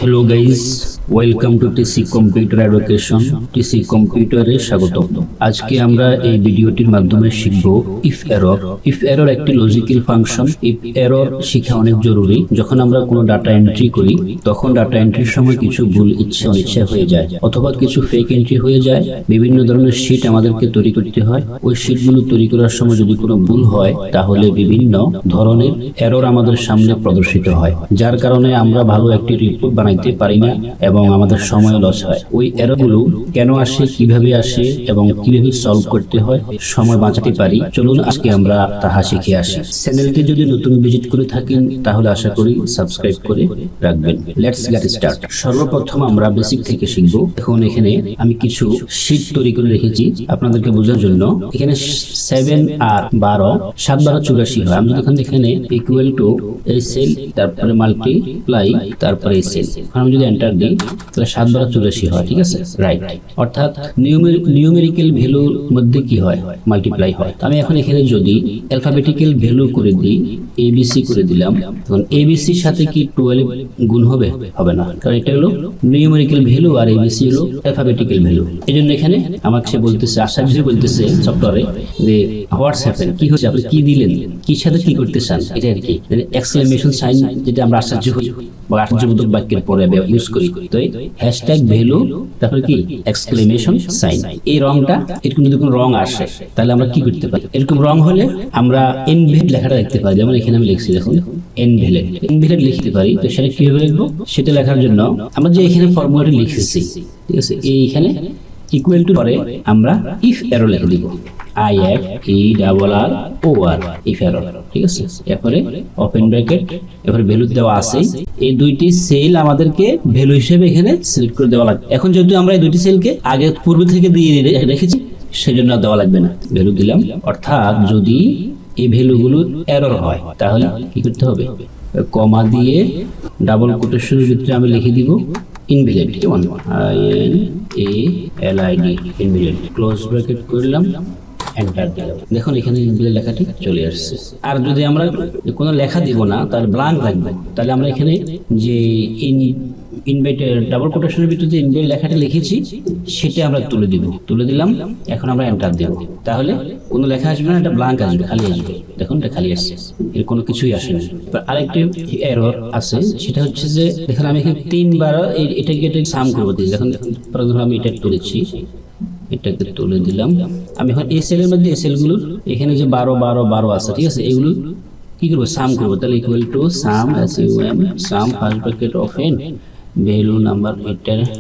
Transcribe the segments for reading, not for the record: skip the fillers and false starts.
Hello guys, welcome to TC computer education. TC কম্পিউটারে স্বাগত। আজকে আমরা এই ভিডিওটির মাধ্যমে শিখব ইফ এরর। ইফ এরর একটি লজিক্যাল ফাংশন। ইফ এরর শেখা অনেক জরুরি। যখন আমরা কোনো ডাটা এন্ট্রি করি তখন ডাটা এন্ট্রির সময় কিছু ভুল ইচ্ছে অনিচ্ছা হয়ে যায়, অথবা কিছু ফেক এন্ট্রি হয়ে যায়। বিভিন্ন ধরনের শীট আমাদেরকে তৈরি করতে হয়। ওই শীটগুলো তৈরি করার সময় যদি কোনো ভুল হয় তাহলে বিভিন্ন ধরনের এরর আমাদের সামনে প্রদর্শিত হয়, যার কারণে আমরা ভালো একটি রিপোর্ট বানাইতে পারি না এবং আমাদের সময় লস হয়। ওই এররগুলো কেন আসে, কিভাবে আসে এবং কিভাবে সলভ করতে হয়, সময় বাঁচাতে পারি। চলুন আজকে আমরা তাহা শিখে আসি। চ্যানেলটি যদি নতুন ভিজিট করে থাকেন তাহলে আশা করি সাবস্ক্রাইব করে রাখবেন। Let's get start. সর্বপ্রথম আমরা বেসিক থেকে শিখব। এখন এখানে আমি কিছু শীট তৈরি করে রেখেছি আপনাদেরকে বোঝার জন্য। এখানে 7 আর 12 7 12 84 হয়। আমি যখন এখানে ইকুয়াল টু এই সেল, তারপরে মাল্টিপ্লাই, তারপরে এই সেল, আমি যদি এন্টার দিই তাহলে 7 12 84 হয়। ঠিক আছে, রাইট। অর্থাৎ নিউমেরিক্যাল ভ্যালুর মধ্যে কি হয়, মাল্টিপ্লাই হয়। আমি এখন এখানে যদি অ্যালফাবেটিক্যাল ভ্যালু করে দিই, এবিসি করে দিলাম, তখন এবিসির সাথে কি 12 গুণ হবে? হবে না, কারণ এটা হলো নিউমেরিক্যাল ভ্যালু আর এবিসি হলো অ্যালফাবেটিক্যাল ভ্যালু। এই জন্য এখানে আমাকে সে বলতেছে, আশ্চর্য বলতেছে সফটওয়্যারে যে হোয়াটস হ্যাপেন, কি হচ্ছে, আপনি কি দিলেন, কি সাথে কি করতে চান, এটা আর কি এক্সক্লেমেশন সাইন, যেটা আমরা আশ্চর্য হই বা আশ্চর্যবোধক বাক্যের পরে ইউজ করি। তো হ্যাশট্যাগ ভ্যালু, তারপরে কি এক্সক্লেমেশন সাইন। এই রংটা, এরকম যদি কোনো রং আসে তাহলে আমরা কি করতে পারি? এরকম রং হলে আমরা ইনভ্যালিড লেখাটা লিখতে পারি। যেমন এখানে আমি লিখছি, দেখুন ইনভ্যালিড লিখতে পারি। তো সেটা কিভাবে লিখবো? সেটা লেখার জন্য আমরা যে এখানে ফর্মুলাটি লিখেছি, ঠিক আছে, এইখানে ইকুয়াল টু পরে আমরা ইফ এরর লিখে দিব। IFERROR, if error. ঠিক আছে, এরপরে ওপেন ব্র্যাকেট, এরপরে ভ্যালু দেওয়া আছে। এই দুইটি সেল আমাদেরকে ভ্যালু হিসেবে এখানে সিলেক্ট করে দেওয়া লাগবে। এখন যেহেতু আমরা এই দুইটি সেলকে আগে পূর্ব থেকে দিয়ে রেখেছি, সেজন্য দেওয়া লাগবে না, ভ্যালু দিলাম। অর্থাৎ যদি এই ভ্যালুগুলো এরর হয় তাহলে কি করতে হবে? কমা দিয়ে ডাবল কোটেশনের ভিতরে আমি লিখে দিব ইনভ্যালিড, কেমন INALID, ইনভ্যালিড। ক্লোজ ব্র্যাকেট করলাম, এন্টার দিলাম। দেখুন এখানে ইনভ্যালিড লেখাটি চলে আসছে। আর যদি আমরা কোনো লেখা দিব না, তাহলে ব্ল্যাঙ্ক রাখবো, তাহলে আমরা এখানে যে ডাবল কোটেশনের ভিতরে যে ইনভ্যালিড লেখাটা লিখেছি সেটা আমরা তুলে দিলাম। এখন আমরা এন্টার দেব, তাহলে কোনো লেখা আসবে না, এটা ব্ল্যাঙ্ক আসবে, খালি আসবে। দেখুন এটা খালি আসছে, এর কোনো কিছুই আসে না। আরেকটি এরর আছে, সেটা হচ্ছে যে দেখুন আমি এখানে 3 বার এটাকে সাম করবো। দেখুন প্রথমে আমি এটা তুলেছি, এটাকে তুলে দিলাম। আমি এখন এই সেলের মধ্যে এই সেলগুলো এখানে যে 12 12 12 আছে, ঠিক আছে, এগুলো কি করবো? সাম করবো। তাহলে equal to some, some first bracket open value number,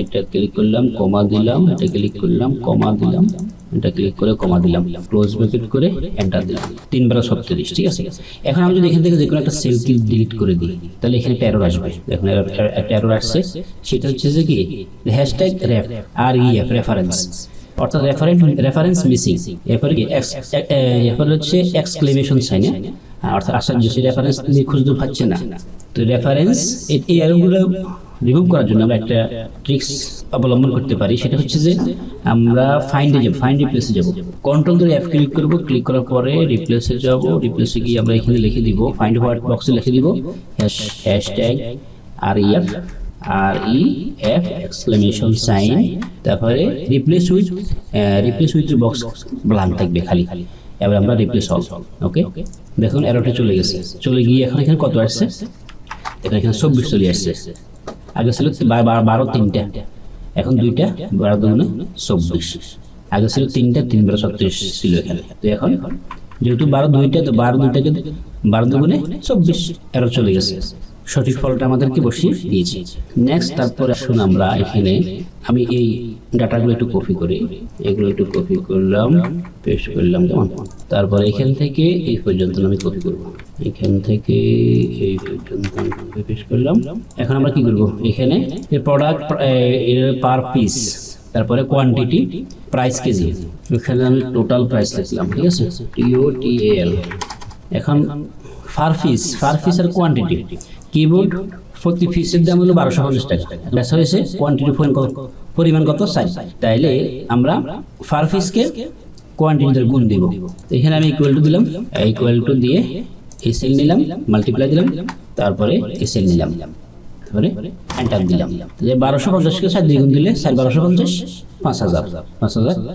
এটা ক্লিক করলাম, কমা দিলাম, এটা ক্লিক করলাম, কমা দিলাম, এটা ক্লিক করে কমা দিলাম, ক্লোজ ব্র্যাকেট করে এন্টার দিলাম। 3 বার 37। ঠিক আছে, এখন আমি যদি এখান থেকে যে কোনো একটা সেল কি ডিলিট করে দিই তাহলে এখানে একটা এরর আসবে। এখন একটা এরর আসছে, সেটা হচ্ছে যে কি হ্যাশট্যাগ REF, রেফারেন্স, অর্থাৎ রেফারেন্স মিসিং। এরপরে কি এরপরে হচ্ছে এক্সক্লেমেশন সাইন, অর্থাৎ আশ্চর্য, সেই রেফারেন্স নিয়ে খুঁজতে পাচ্ছে না। তো রেফারেন্স, এই এররগুলো রিমুভ করার জন্য আমরা একটা ট্রিক্স অবলম্বন করতে পারি। সেটা হচ্ছে যে আমরা ফাইন্ড রিপ্লেসে যাব, কন্ট্রোল ধরে F ক্লিক করব, ক্লিক করার পরে রিপ্লেসে যাব। রিপ্লেসে গিয়ে আমরা এখানে লিখে দিব, ফাইন্ড হোয়াইট বক্সে লিখে দিব হ্যাশট্যাগ REF এক্সক্লেমেশন সাইন, তারপরে রিপ্লেস উইথ বক্স ব্ল্যাঙ্ক থাকবে, খালি। এবার আমরা রিপ্লেস অল, ওকে। দেখুন এররটা চলে গেছে, চলে গিয়ে এখন এখানে কত আসছে? দেখুন এখানে 24 চলে আসছে। আগে ছিল 12 3টা, এখন 2টা, 12 2 24। আগে ছিল 3টা, 3 12 36 ছিল এখানে। তো এখন যেহেতু 12 2টা, তো 12 2টাকে 12 2 24, এরর চলে গেছে। সঠিক ফলটা আমাদেরকে বসিয়ে দিয়েছি। নেক্সট, তারপরে আসুন আমরা এখানে, আমি এই ডাটাগুলো একটু কপি করি, এগুলো একটু কপি করলাম, পেস্ট করলাম, কেমন। তারপরে এখান থেকে এই পর্যন্ত আমি কপি করব, এখান থেকে এই পর্যন্ত আমি কপি পেস্ট করলাম। এখন আমরা কি করব? এখানে এই প্রোডাক্ট পার পিস, তারপরে কোয়ান্টিটি, প্রাইস কেজি, এখানে আমি টোটাল প্রাইস লিখলাম, ঠিক আছে, TOTAL। এখন পার পিস আর কোয়ান্টিটি, কিবোর্ড প্রতি পিসের দাম হলো 1250 টাকা। বেচা হয়েছে কোয়ান্টিটি পরিমাণ কত? 4। তাইলে আমরা পার পিসকে কোয়ান্টিটির গুণ দিব। এখানে আমি ইকুয়াল টু দিলাম, ইকুয়াল টু দিয়ে এসএল নিলাম, মাল্টিপ্লাই দিলাম, তারপরে এসএল নিলাম। তারপরে এন্টার দিলাম। যে 1250 কে 4 দিয়ে গুণ দিলে 1250 5000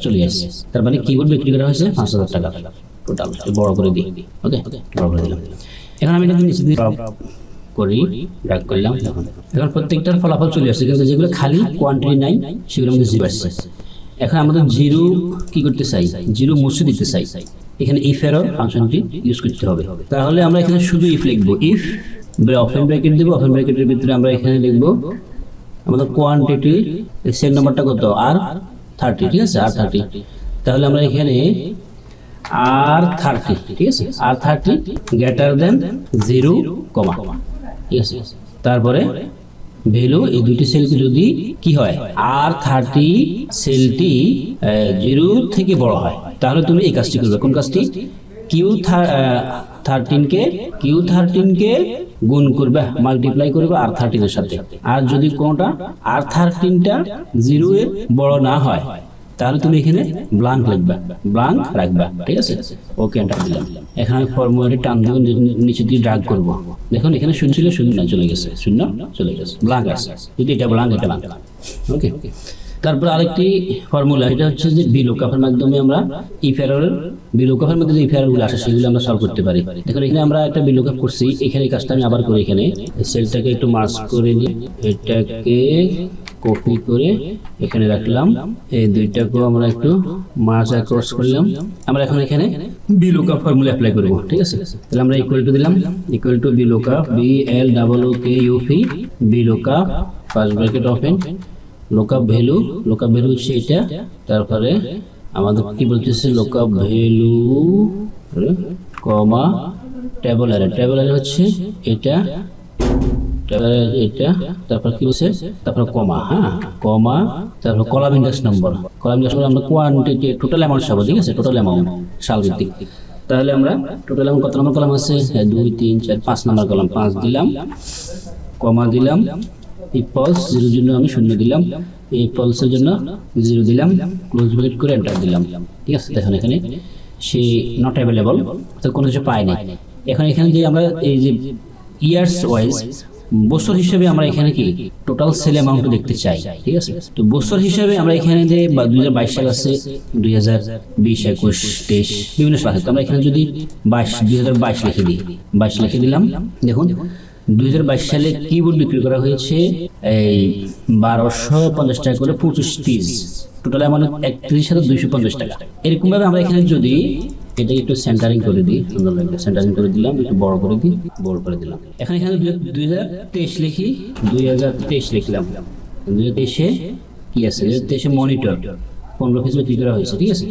চলে আসছে। তার মানে কিবোর্ড বিক্রি করা হয়েছে 5000 টাকা টোটাল। বড় করে দিই, ওকে বড় করে দিলাম। এখন আমি এটা নিচে দিয়ে ড্রপ করি, ড্র্যাগ করলাম। এখন প্রত্যেকটার ফলাফল চলে আসছে, কিন্তু যেগুলো খালি কোয়ান্টিটি নাই সেগুলো আমাদের 0 আসছে। এখন আমাদের 0 কি করতে চাই, 0 মুছে দিতে চাই। এখানে ইফ এরর ফাংশনটি ইউজ করতে হবে। তাহলে আমরা এখানে শুধু ইফ লিখবো, ইফ ওপেন ব্র্যাকেট দিব, ওপেন ব্র্যাকেটের ভিতরে আমরা এখানে লিখবো আমাদের কোয়ান্টিটি সেল নাম্বারটা কত R30, ঠিক আছে R30। তাহলে আমরা এখানে R30, ঠিক আছে R30 গ্রেটার দেন 0, ঠিক আছে। তারপরে ভ্যালু এই দুটি সেলকে যদি কি হয় R30 সেলটি 0 থেকে বড় হয়, তাহলে তুমি এই কাজটি করবে। কোন কাজটি? Q13 কে গুণ করবে, মাল্টিপ্লাই করবে R13 এর সাথে। আর যদি কোনটা R13টা 0 এর বড় না হয়, তাহলে তুমি এখানে ব্ল্যাঙ্ক লিখবা, ব্ল্যাঙ্ক রাখবা, ঠিক আছে। ওকে এন্টার দিলাম। এখানে ফর্মুলাটি টান দিয়ে নিচে দিয়ে ড্র্যাগ করব। দেখুন এখানে শূন্য ছিল, শূন্য না চলে গেছে, শূন্য চলে গেছে, ব্ল্যাঙ্ক আছে। যদি এটা ব্ল্যাঙ্ক, এটা ব্ল্যাঙ্ক, ওকে। তারপর আরেকটি ফর্মুলা, এটা হচ্ছে যে VLOOKUP-এর মাধ্যমে আমরা ইফ এররের VLOOKUP-এর মধ্যে যে ইফ এররগুলো আসে সেগুলো আমরা সলভ করতে পারি। দেখুন এখানে আমরা একটা VLOOKUP করছি, এখানে কাজটা আমি আবার করি। এখানে সেলটাকে একটু মার্জ করে নিই, এটাকে কপি করে এখানে রাখলাম, এই দুইটাকেও আমরা একটু মার্জ ক্রস করলাম। আমরা এখন এখানে VLOOKUP ফর্মুলা অ্যাপ্লাই করব, ঠিক আছে। তাহলে আমরা ইকুয়াল টু দিলাম, equal to VLOOKUP, BLOOKUP VLOOKUP first bracket open, lookup value হচ্ছে এটা। তারপরে আমাদের কি বলতেছে, লুকআপ ভ্যালু কমা টেবল অ্যারে হচ্ছে এটা, তারপর কি বলছে, তারপর কমা, হ্যাঁ কমা, তারপর কলাম ইন্ডেক্স নম্বর আমরা কোয়ান্টিটি টোটাল অ্যামাউন্ট পাবো, ঠিক আছে, টোটাল অ্যামাউন্ট সালভিত্তিক। তাহলে আমরা টোটাল অ্যামাউন্ট কত নম্বর কলাম আছে, 2 3 4 5 নম্বর কলাম, 5 দিলাম, কমা দিলাম, ইকুয়ালস 0 জন্য আমি 0 দিলাম, এই পলসের জন্য 0 দিলাম, ক্লোজ ব্র্যাকেট করে এন্টার দিলাম, ঠিক আছে। দেখুন এখানে সে নট অ্যাভেলেবল, তো কোনো কিছু পাই নাই। এখন এখানে যে আমরা এই যে ইয়ার্স ওয়াইজ বছর হিসেবে আমরা এখানে কি টোটাল সেল অ্যামাউন্ট দেখতে চাই, ঠিক আছে। তো বছর হিসেবে আমরা এখানে যে 2022 সাল আছে, 2020 21 23 বিভিন্ন সাল আছে, তো আমরা এখানে যদি 2022 লিখে দিই, 22 লিখে দিলাম। দেখুন 2022 সালে কিবোর্ড বিক্রি করা হয়েছে এই 1250 টাকা করে 25 পিস, টোটাল অ্যামাউন্ট 31,250 টাকা। এরকম ভাবে আমরা এখানে যদি এটাকে একটু সেন্টারিং করে দিই, সুন্দর লাগবে, সেন্টারিং করে দিলাম, একটু বড় করে দিই, বড় করে দিলাম। এখানে 2023 লিখি, 2023 লিখলাম। 2023-এ কি আছে, 2023-এ মনিটর 15 পিস বিক্রি করা হয়েছে, ঠিক আছে।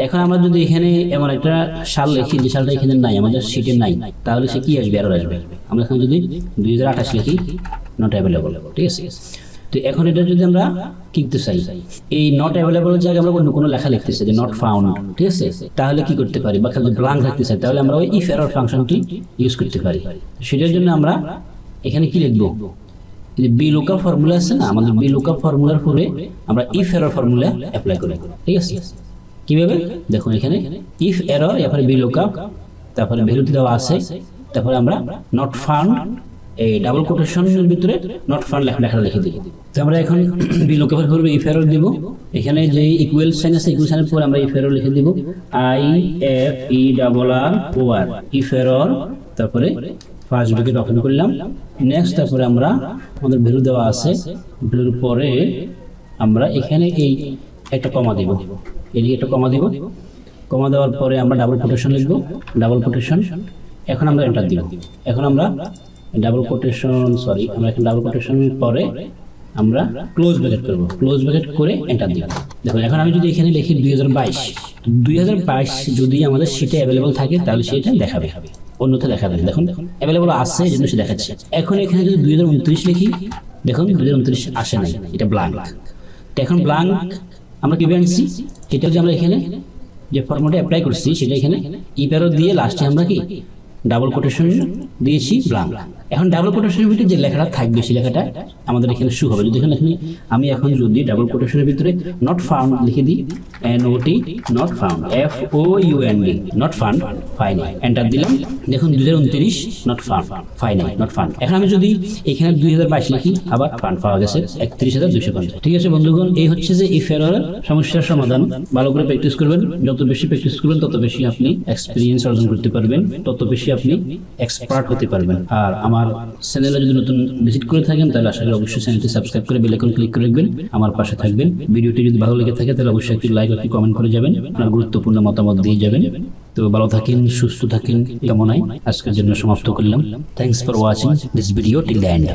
এখন আমরা যদি এখানে এমন একটা সাল লিখি যে সালটা এখানে নাই, আমাদের শীটে নাই, তাহলে সে কি আসবে, এরর আসবে। আমরা এখানে যদি 2028 লিখি, নট অ্যাভেলেবল, ঠিক আছে। তো এখন এটা যদি আমরা কিনতে চাই, এই নট অ্যাভেলেবল জায়গায় আমরা অন্য কোনো লেখা লিখতে চাই যে নট ফাউন্ড, ঠিক আছে, তাহলে কি করতে পারি, বা যদি ব্ল্যাঙ্ক রাখতে চাই তাহলে আমরা ওই ইফ এরর ফাংশনটি ইউজ করতে পারি। সেটার জন্য আমরা এখানে কি লিখবো, যে VLOOKUP ফর্মুলা আছে না, আমাদের VLOOKUP ফর্মুলার পরে আমরা ইফ এরর ফর্মুলা অ্যাপ্লাই করি, ঠিক আছে। কিভাবে দেখুন, এখানে ইফ এরর, এরপরে VLOOKUP, তারপরে ভ্যালু দেওয়া আছে, তারপরে আমরা নট ফাউন্ড এই ডাবল কোটেশনের ভিতরে নট ফাউন্ড লেখা লিখে দিই। তো আমরা এখন VLOOKUP এর পরে ইফ এরর দিব, এখানে যে ইকুয়াল সাইন আছে, ইকুয়াল সাইনের পরে আমরা ইফ এরর লিখে দিব, IFERROR ইফ এরর, তারপরে ফার্স্ট ব্র্যাকেট ওপেন করলাম, নেক্সট, তারপরে আমরা আমাদের ভ্যালু দেওয়া আছে, ভ্যালুর পরে আমরা এখানে এই একটা কমা দিব, এদিকে একটা কমা দিব, কমা দেওয়ার পরে আমরা ডাবল কোটেশন লিখবো, ডাবল কোটেশন। এখন আমরা এন্টার দিব, এখন আমরা ডাবল কোটেশন, আমরা এখন ডাবল কোটেশনের পরে আমরা ক্লোজ ব্র্যাকেট করব, ক্লোজ ব্র্যাকেট করে এন্টার দিব। দেখুন এখন আমি যদি এখানে লিখি 2022 যদি আমাদের শীটে অ্যাভেলেবল থাকে তাহলে সেটা দেখাবে, অন্যথা দেখাবে না। দেখুন অ্যাভেলেবল আছে, এই জন্য সে দেখাচ্ছে। এখন এখানে যদি 2029 লিখি, দেখুন 2029 আসে নাই, এটা ব্ল্যাঙ্ক। তো এখন ব্ল্যাঙ্ক আমরা কিভাবে আনছি, এটা যে আমরা এখানে যে ফর্মুলাটা অ্যাপ্লাই করছি সেটা এখানে ইফ এরর দিয়ে লাস্টে আমরা কি ডাবল কোটেশন দিয়েছি ব্লাঙ্ক। এখন ডাবল কোটেশনের ভিতরে যে লেখাটা থাকবে সেই লেখাটা আমাদের এখানে শু হবে। যদি এখানে আমি এখন যদি ডাবল কোটেশনের ভিতরে নট ফাউন্ড লিখে দিই, NOT not found, FOUND not found, fine, enter দিলাম। দেখুন 2029 not found, fine, not found. এখন আমি যদি এখানে 2022 লিখি, আবার ফান্ড পাওয়া গেছে 31,250। ঠিক আছে বন্ধুগণ, এই হচ্ছে যে ইফ এরর সমস্যার সমাধান। ভালো করে প্র্যাকটিস করবেন, যত বেশি প্র্যাকটিস করবেন তত বেশি আপনি এক্সপিরিয়েন্স অর্জন করতে পারবেন, তত বেশি আপনি এক্সপার্ট হতে পারবেন। আর আমার চ্যানেলে যদি নতুন ভিজিট করে থাকেন তাহলে আশা করি অবশ্যই চ্যানেলটি সাবস্ক্রাইব করে বেল আইকন ক্লিক করে রাখবেন, আমার পাশে থাকবেন। ভিডিওটি যদি ভালো লেগে থাকে তাহলে অবশ্যই একটি লাইক, একটি কমেন্ট করে যাবেন, আপনার গুরুত্বপূর্ণ মতামত দিয়ে যাবেন। তো ভালো থাকেন, সুস্থ থাকেন, কামনায় আজকের জন্য সমাপ্ত করলাম। Thanks for watching this video till the end.